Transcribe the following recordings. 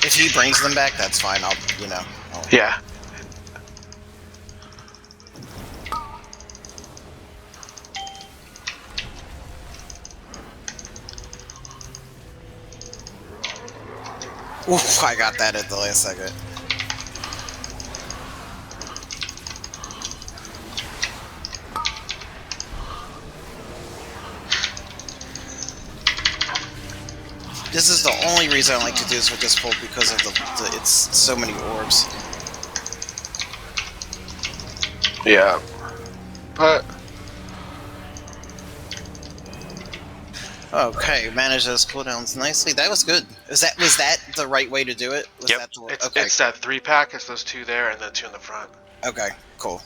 If he brings them back, that's fine. I'll, you know. Yeah. Oof, I got that at the last second. This is the only reason I like to do this with this pull, because of the it's so many orbs. Yeah. But okay, managed those cooldowns nicely. That was good. Was that the right way to do it? Was yep. that the It's that 3-pack. It's those 2 there and the 2 in the front. Okay, cool.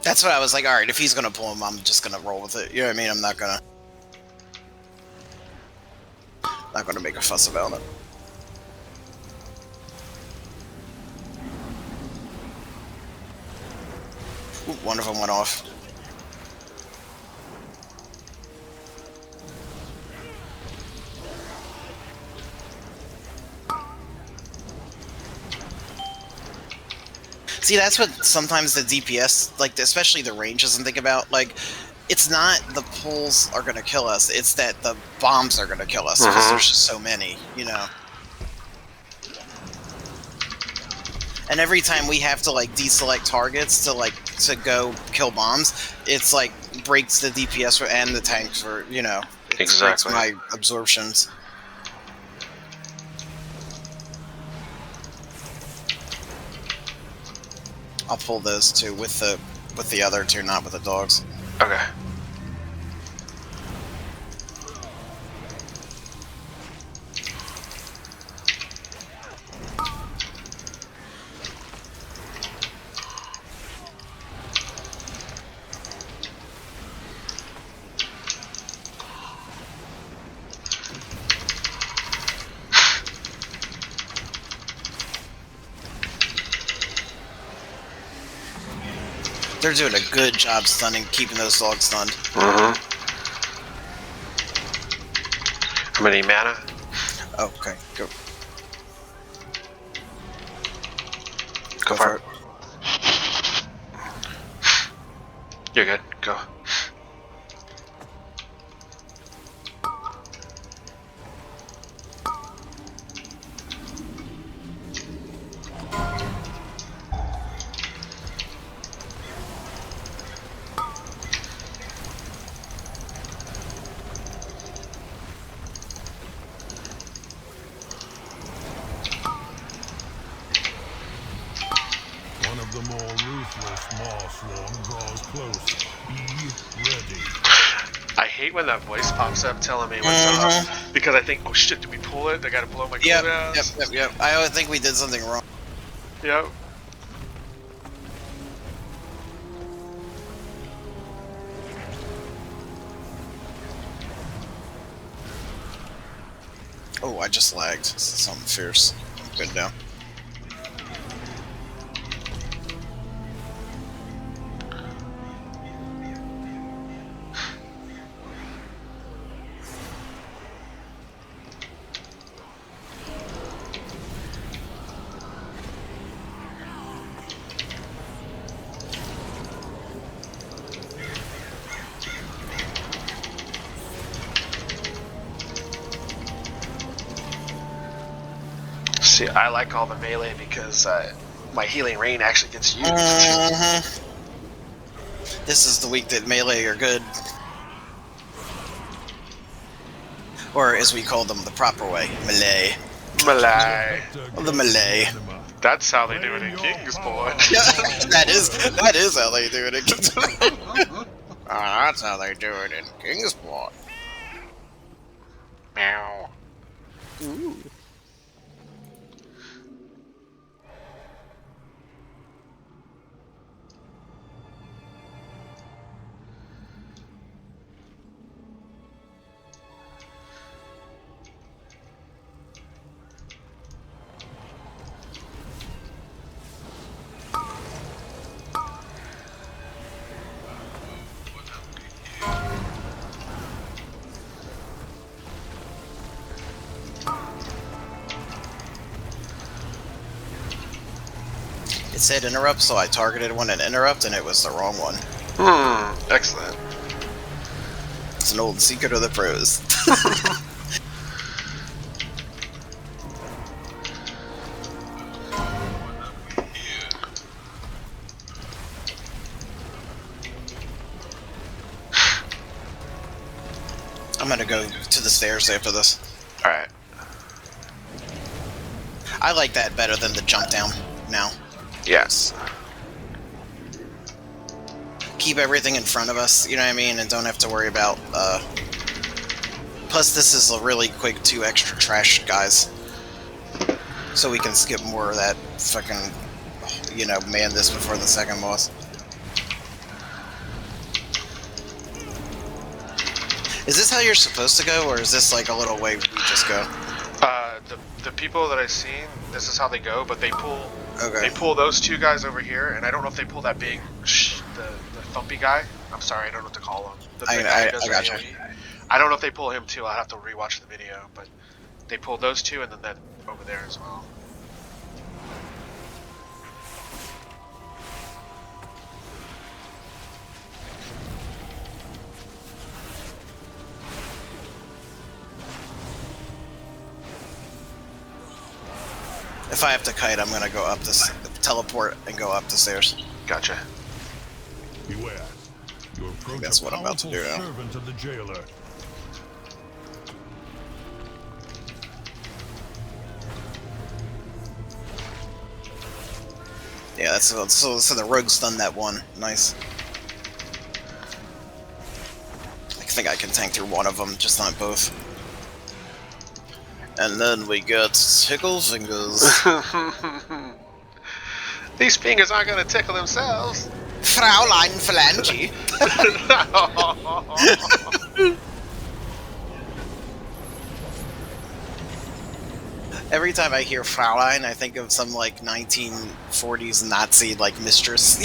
That's what I was like. All right, if he's gonna pull him, I'm just gonna roll with it. You know what I mean? I'm not gonna make a fuss about it. Ooh, one of them went off. See, that's what sometimes the DPS, like, especially the range, doesn't think about. Like, it's not the pulls are gonna kill us, it's that the bombs are gonna kill us, because there's just so many, you know. And every time we have to, like, deselect targets to go kill bombs, it's like breaks the DPS and the tanks for, you know, it breaks my absorptions. I'll pull those two with the other two, not with the dogs. Okay. They're doing a good job stunning, keeping those dogs stunned. Mm-hmm. How many mana? Oh, okay, go. Go for it. You're good. Go. The more ruthless Mars swarm draws close. Be ready. I hate when that voice pops up telling me what's up, because I think, oh shit, did we pull it? I gotta blow my cooldowns. Yep. I always think we did something wrong. Yep. Oh, I just lagged. This is something fierce. I'm good now. See, I like all the melee because my healing rain actually gets used. This is the week that melee are good. Or as we call them the proper way, melee. Melee. The melee. That's how they do it in Kingsport. that is how they do it in Kingsport. That's how they do it in Kingsport. Meow. Ooh. It said interrupt, so I targeted one and interrupt, and it was the wrong one. Excellent. It's an old secret of the pros. I'm gonna go to the stairs after this. Alright. I like that better than the jump down now. Yes. Keep everything in front of us, you know what I mean, and don't have to worry about, plus this is a really quick 2 extra trash guys. So we can skip more of that fucking, you know, man this before the second boss. Is this how you're supposed to go, or is this like a little way we just go? The people that I've seen, this is how they go, but they pull Okay. they pull those 2 guys over here, and I don't know if they pull that big the thumpy guy. I'm sorry, I don't know what to call him. The big guy who does I gotcha. AoE. I don't know if they pull him too. I'll have to rewatch the video, but they pull those 2 and then that over there as well. If I have to kite, I'm gonna go up this, teleport and go up the stairs. Gotcha. Beware. You approach That's a what I'm about to powerful do now. servant of the jailer. Yeah, that's so the rogue's done that one. Nice. I think I can tank through one of them, just not both. And then we got tickle fingers. These fingers aren't gonna tickle themselves. Fraulein Phalange. Every time I hear Fraulein, I think of some like 1940s Nazi like mistress.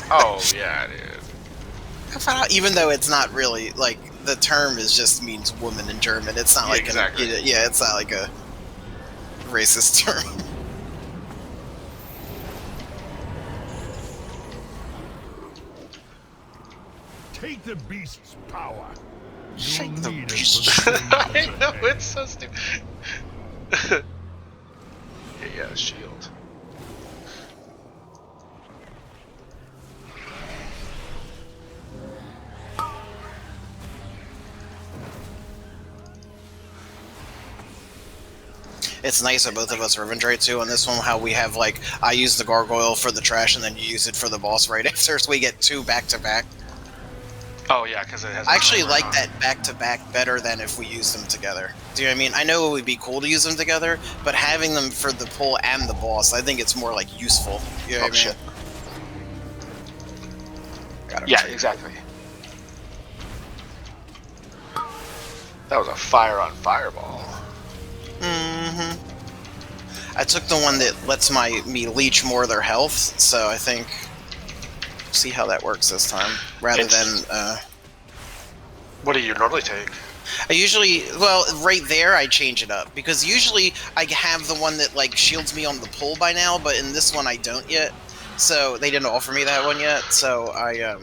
Oh yeah, dude. Even though it's not really like the term is just means woman in German. It's not like exactly. yeah, it's not like a racist term. Take the beast's power. Shake You'll the need it beast. for the I days know, ahead. it's so stupid. Yeah, shield. It's nice that both of us revenge rate too on this one, how we have like, I use the gargoyle for the trash and then you use it for the boss right after, so we get 2 back to back. Oh yeah, because it has. I actually like that back to back better than if we use them together. Do you know what I mean? I know it would be cool to use them together, but having them for the pull and the boss, I think it's more like useful. You know what I mean? Shit. Got him. Yeah, exactly. That was a fire on fireball. I took the one that lets me leech more of their health, so I think see how that works this time, rather than What do you normally take? I usually, well, right there I change it up, because usually I have the one that like shields me on the pull by now, but in this one I don't yet, so they didn't offer me that one yet, so I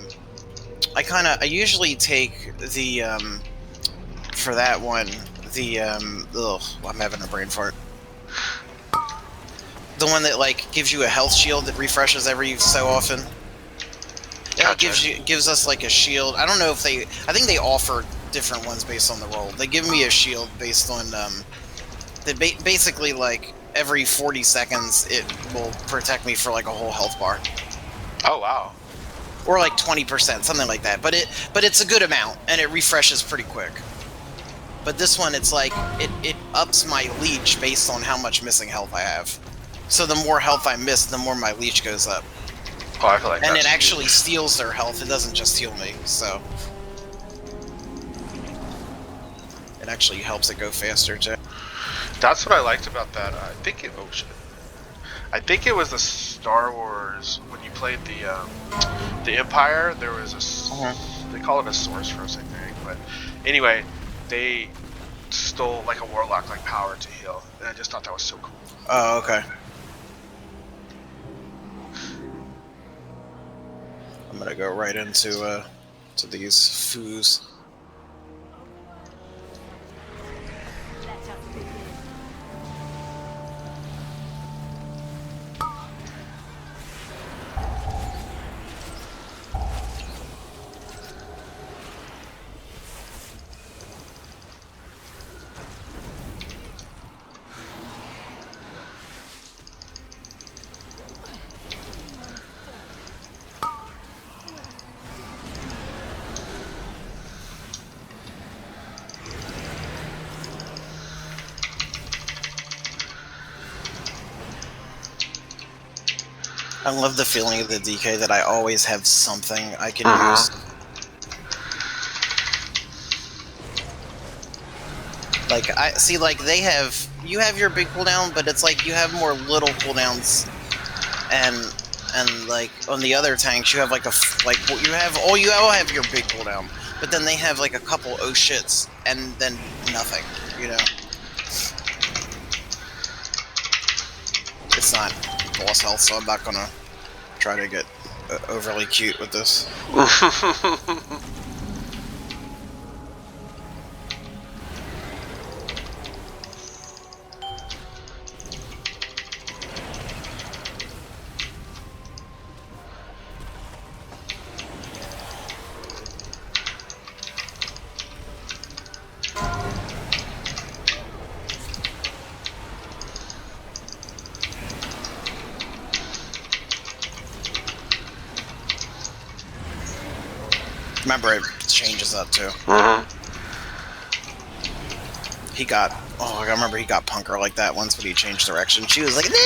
usually take the for that one, the I'm having a brain fart. The one that like gives you a health shield that refreshes every so often. Yeah, Gotcha. it gives us like a shield. I don't know if they. I think they offer different ones based on the roll. They give me a shield based on that basically like every 40 seconds it will protect me for like a whole health bar. Oh wow. Or like 20%, something like that. But it's a good amount and it refreshes pretty quick. But this one, it's like it ups my leech based on how much missing health I have. So the more health I miss, the more my leech goes up. Oh, I feel like And that's it actually huge. steals their health. It doesn't just heal me, so it actually helps it go faster too. That's what I liked about that. I think it. Oh shit. I think it was the Star Wars when you played the Empire. There was a they call it a sorceress, I think. But anyway, they stole like a warlock like power to heal, and I just thought that was so cool. Oh, okay. I'm gonna go right into to these foos. I love the feeling of the DK that I always have something I can use. Like, I see, like, you have your big cooldown, but it's like you have more little cooldowns, and like, on the other tanks, you have, like, you all have your big cooldown, but then they have, like, a couple oh shits, and then nothing, you know? It's not boss health, so I'm not gonna try to get overly cute with this. Remember, it changes that too. He got, I remember he got Punker like that once when he changed direction. She was like, nah!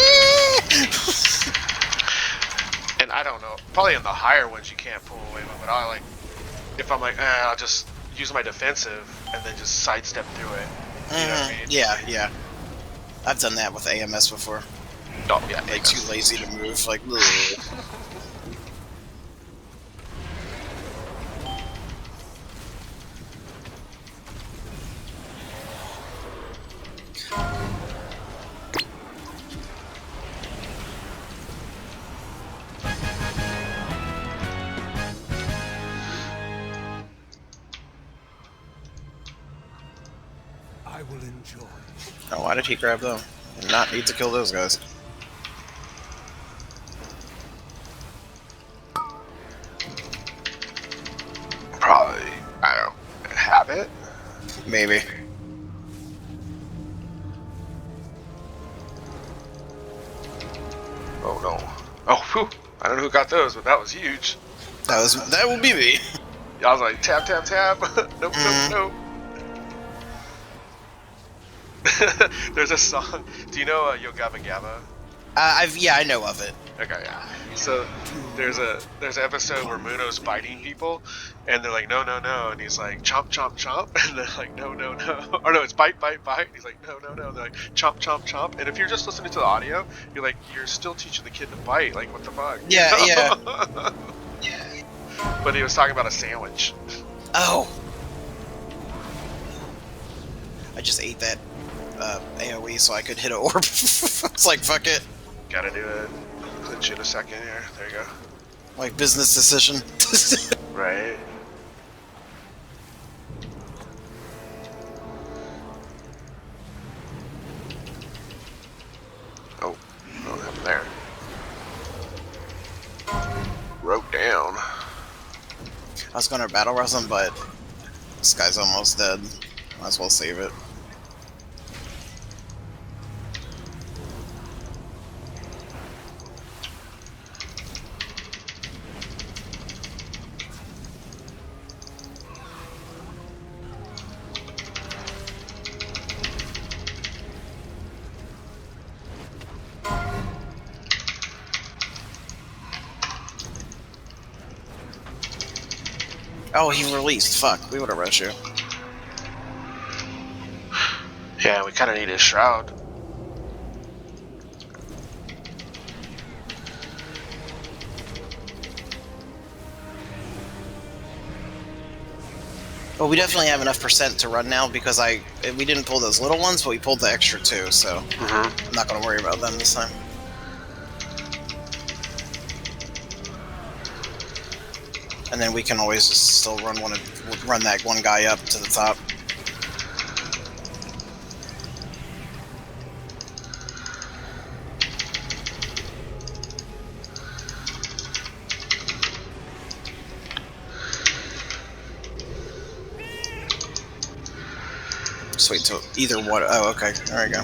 And I don't know, probably in the higher ones you can't pull away, but I like, if I'm like, I'll just use my defensive and then just sidestep through it. You know what I mean? Yeah. I've done that with AMS before. Oh, yeah. Like, too lazy to move, like, ugh. I will enjoy. Oh, why did he grab them? Did not need to kill those guys. Probably, I don't know, habit? Maybe. Oh no. Oh, whew. I don't know who got those, but that was huge. That will be me. I was like, tap, tap, tap. Nope, nope. There's a song. Do you know Yo Gabba Gabba? I know of it. Okay, yeah. So there's an episode where Muno's biting people, and they're like, no, no, no, and he's like, chomp, chomp, chomp, and they're like, no, no, no, or no, it's bite, bite, bite, and he's like, no, no, no, and they're like, chomp, chomp, chomp, and if you're just listening to the audio, you're like, you're still teaching the kid to bite, like, what the fuck? Yeah, yeah. But he was talking about a sandwich. Oh. I just ate that AoE so I could hit an orb. It's like, fuck it. Gotta do it. Clinch in a second here. There you go. Like, business decision. Right. Oh, what happened there? Wrote down. I was gonna battle rush him, but this guy's almost dead. Might as well save it. Oh, he released. Fuck, we would have rushed you. Yeah, we kind of need his shroud. Well, we definitely have enough percent to run now because we didn't pull those little ones, but we pulled the extra two, so I'm not going to worry about them this time. and then we can always just still run that one guy up to the top. Just wait until either one. Oh, okay. There we go.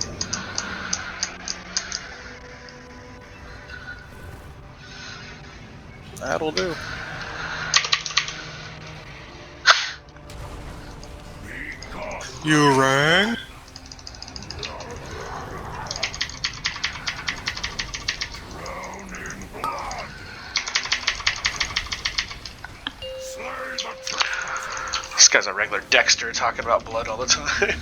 That'll do. You rang? This guy's a regular Dexter talking about blood all the time.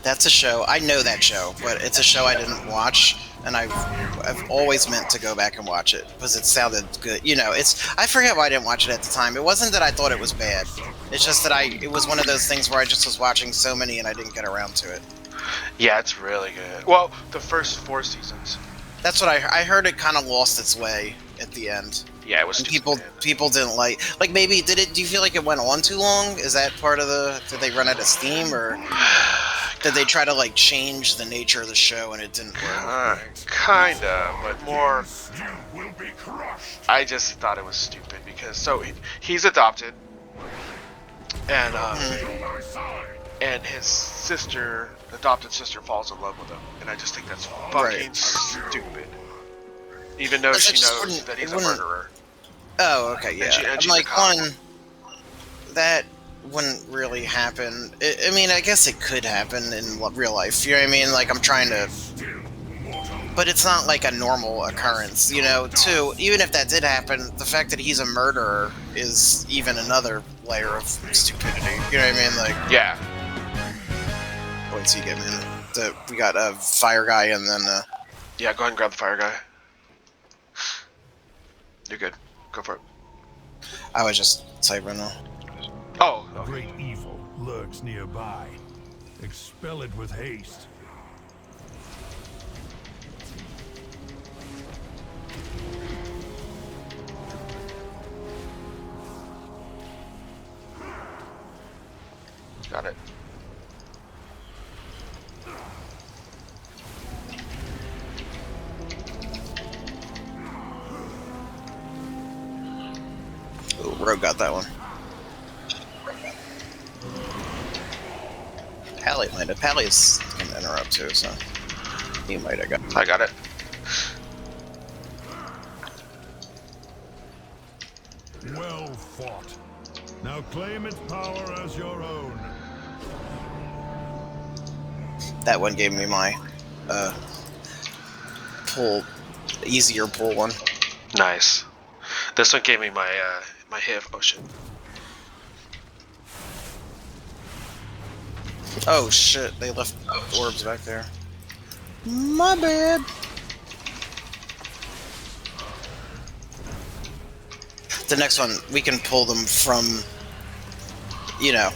That's a show. I know that show, but it's a show I didn't watch, and I've always meant to go back and watch it because it sounded good. You know, I forget why I didn't watch it at the time. It wasn't that I thought it was bad. It's just that it was one of those things where I just was watching so many and I didn't get around to it. Yeah, it's really good. Well, the first 4 seasons. That's what I heard. It kind of lost its way at the end. Yeah, it was. And people didn't like maybe do you feel like it went on too long? Is that part of did they run out of steam, or did they try to like change the nature of the show and it didn't work? Kinda, but more. I just thought it was stupid because he's adopted, and and his adopted sister falls in love with him, and I just think that's fucking stupid. Even though she knows that he's a murderer. Oh, okay, yeah. I'm like, that wouldn't really happen. I mean, I guess it could happen in real life. You know what I mean? Like, I'm trying to... But it's not like a normal occurrence, you know? Too, even if that did happen, the fact that he's a murderer is even another layer of stupidity. You know what I mean? Like... Yeah. Wait till you get me. We got a fire guy and then... Yeah, go ahead and grab the fire guy. You're good. Go for it. I was just typing now. Oh, okay. Great evil lurks nearby. Expel it with haste. Got it. Rogue got that one. Pally might have. Pally's gonna interrupt too, so he might have got it. I got it. Well fought. Now claim its power as your own. That one gave me my easier pull one. Nice. This one gave me my my hit. Oh shit. Oh shit, they left orbs back there. My bad. The next one, we can pull them from, you know.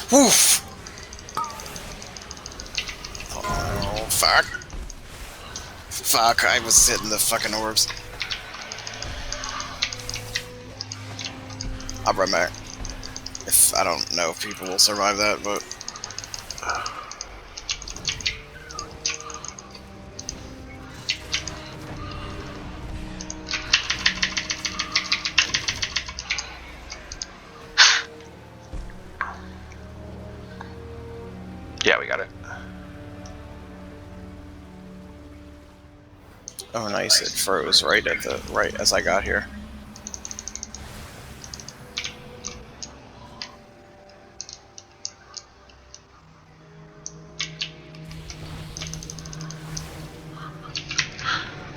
Woof! Oh, fuck. Fuck, I was hitting the fucking orbs. I'll run back. I don't know if people will survive that, but... Yeah, we got it. Oh, nice. It froze right as I got here.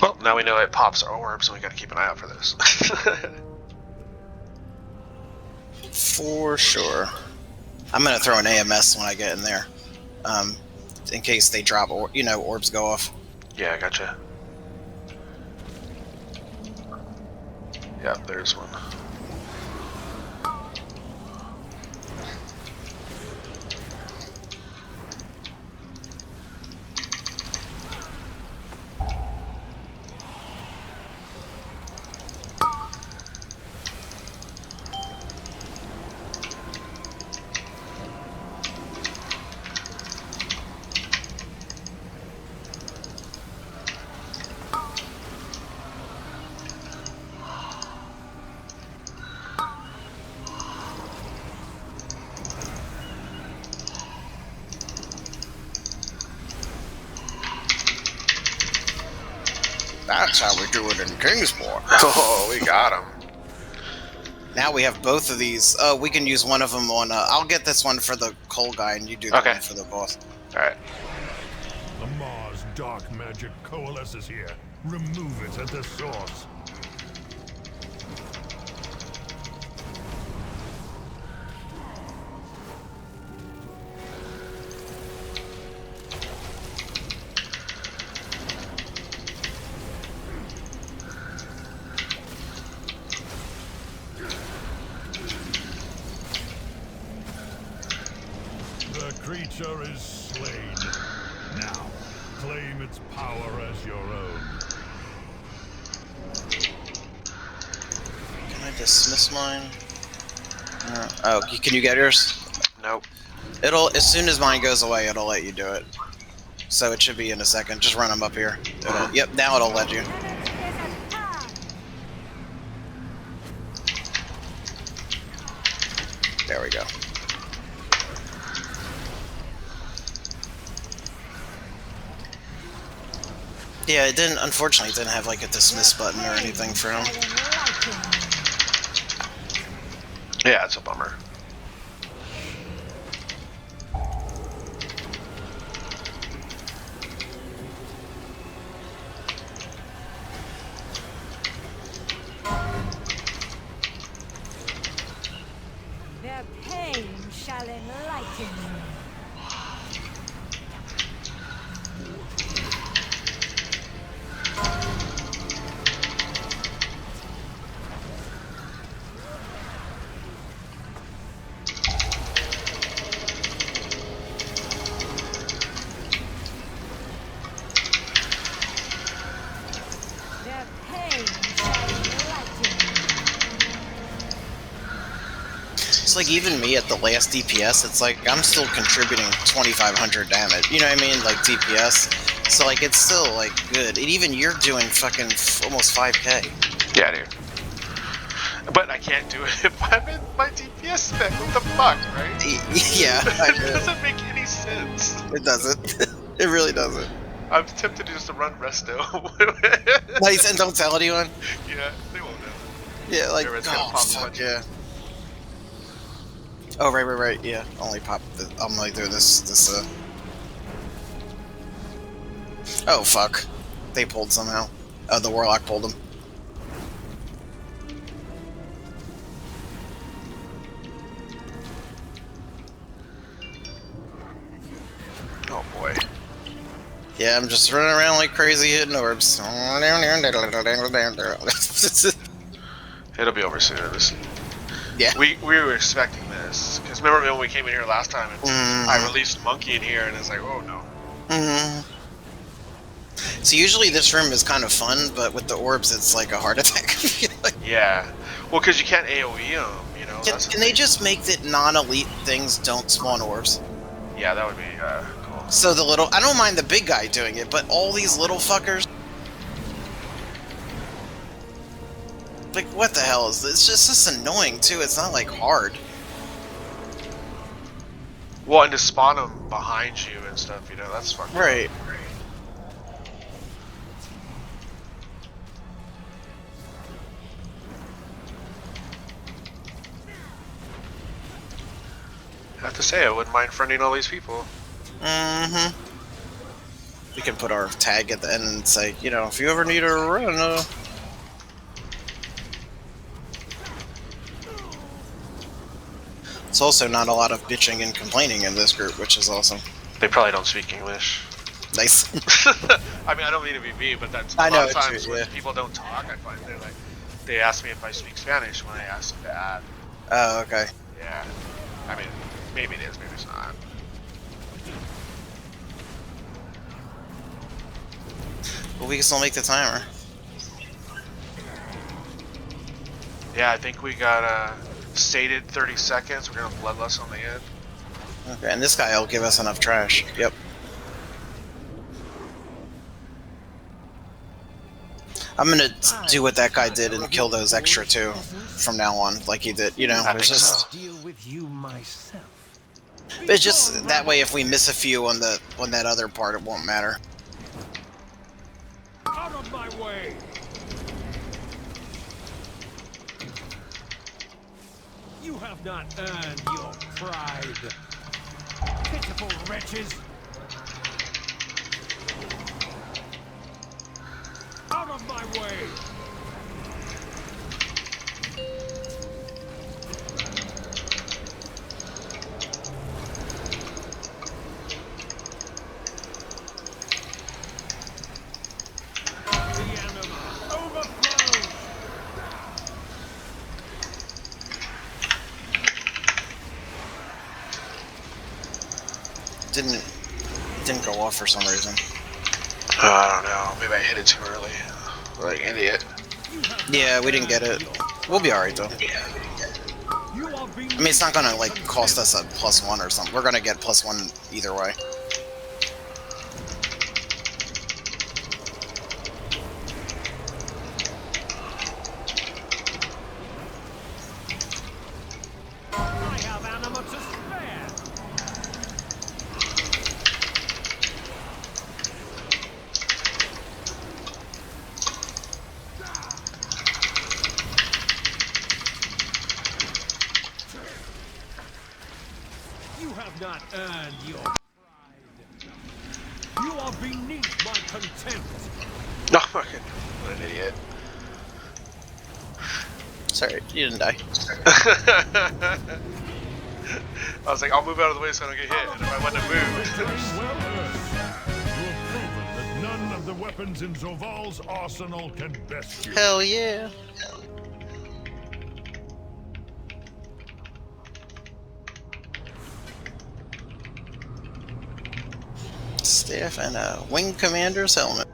Well, now we know it pops our orbs, so we gotta keep an eye out for this. For sure. I'm gonna throw an AMS when I get in there, in case they drop, or orbs go off. Yeah, I gotcha. Yeah, there's one. That's how we do it in Kingsport. Oh, we got him. Now we have both of these. Oh, we can use one of them on... I'll get this one for the coal guy, and you do the one for the boss. Alright. The Mars dark magic coalesces here. Remove it at the source. The creature is slain. Now, claim its power as your own. Can I dismiss mine? Oh, can you get yours? Nope. As soon as mine goes away, it'll let you do it. So it should be in a second. Just run them up here. Yep, now it'll let you. There we go. Yeah, it didn't. Unfortunately, it didn't have like a dismiss button or anything for him. Yeah, it's a bummer. Their pain shall enlighten you. Their pain shall enlighten you. It's like even me at the last DPS, it's like I'm still contributing 2,500 damage. You know what I mean? Like DPS. So like it's still like good. And even you're doing fucking almost 5k. Yeah, dude. But I can't do it if I'm in my DPS spec. What the fuck, right? Yeah, It doesn't make any sense. it doesn't. It really doesn't. I'm tempted just to run resto. Nice, and don't tell anyone. Yeah, they won't know. Yeah, like Everyone's gonna pop fuck punch. yeah. Oh right. Yeah, only pop. I'm like doing this. Oh fuck, they pulled somehow. Oh, the warlock pulled him. Oh boy. Yeah, I'm just running around like crazy hitting orbs. It'll be over soon. Yeah. We were expecting this because remember when we came in here last time and I released Monkey in here and it's like, oh no. So usually this room is kind of fun, but with the orbs, it's like a heart attack. Yeah. Well, because you can't AOE them, you know. Can they just make that non-elite things don't spawn orbs? Yeah, that would be cool. So the little, I don't mind the big guy doing it, but all these little fuckers. Like, what the hell is this? It's just annoying too. It's not like hard. Well, and to spawn them behind you and stuff, you know, that's fucking Right. I have to say, I wouldn't mind friending all these people. We can put our tag at the end and say, you know, if you ever need a run, It's also not a lot of bitching and complaining in this group, which is awesome. They probably don't speak English. Nice. I mean, I don't mean to be mean, but that's a I know, lot of times too, when yeah. people don't talk, I find they ask me if I speak Spanish when I ask them to add. Oh, okay. Yeah. I mean, maybe it is, maybe it's not. Well, we can still make the timer. Yeah, I think we got stated 30 seconds. We're gonna bloodlust on the end. Okay, and this guy will give us enough trash. Yep. I'm gonna do what that guy did and kill those extra two from now on, like he did. You know, it's just. Deal with you myself. It's just that way. If we miss a few on that other part, it won't matter. Out of my way! You have not earned your pride. Pitiful wretches! Out of my way! The anima overflows! Didn't go off for some reason. I don't know. Maybe I hit it too early. Like an idiot. Yeah, we didn't get it. We'll be alright though. I mean, it's not gonna like cost us a +1 or something. We're gonna get +1 either way. I have anima to spare! You have not earned your pride. You are beneath my contempt. No, fucking. What an idiot. Sorry, you didn't die. I was like, I'll move out of the way so I don't get hit. And if I wouldn't have moved. Well earned. You have proven that none of the weapons in Zoval's arsenal can best you. Hell yeah. Staff and a wing commander's helmet.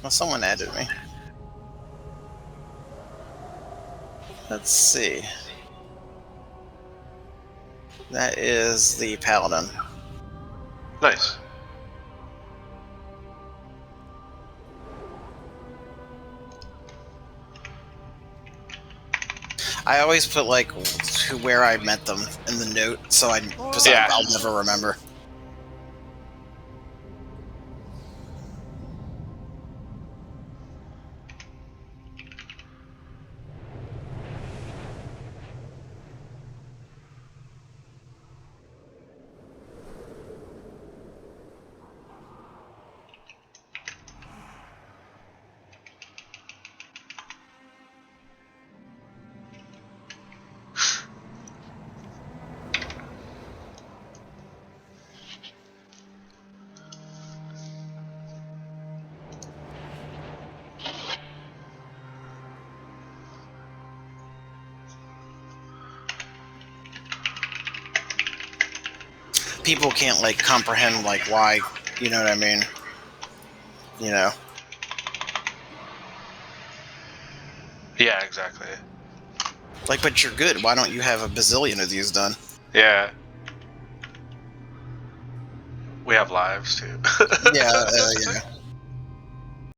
Well, someone added me. Let's see. That is the paladin. Nice. I always put like where I met them in the note, so I'll never remember. People can't like comprehend like why, you know what I mean? You know. Yeah, exactly. Like, but you're good. Why don't you have a bazillion of these done? Yeah. We have lives too. Yeah, yeah.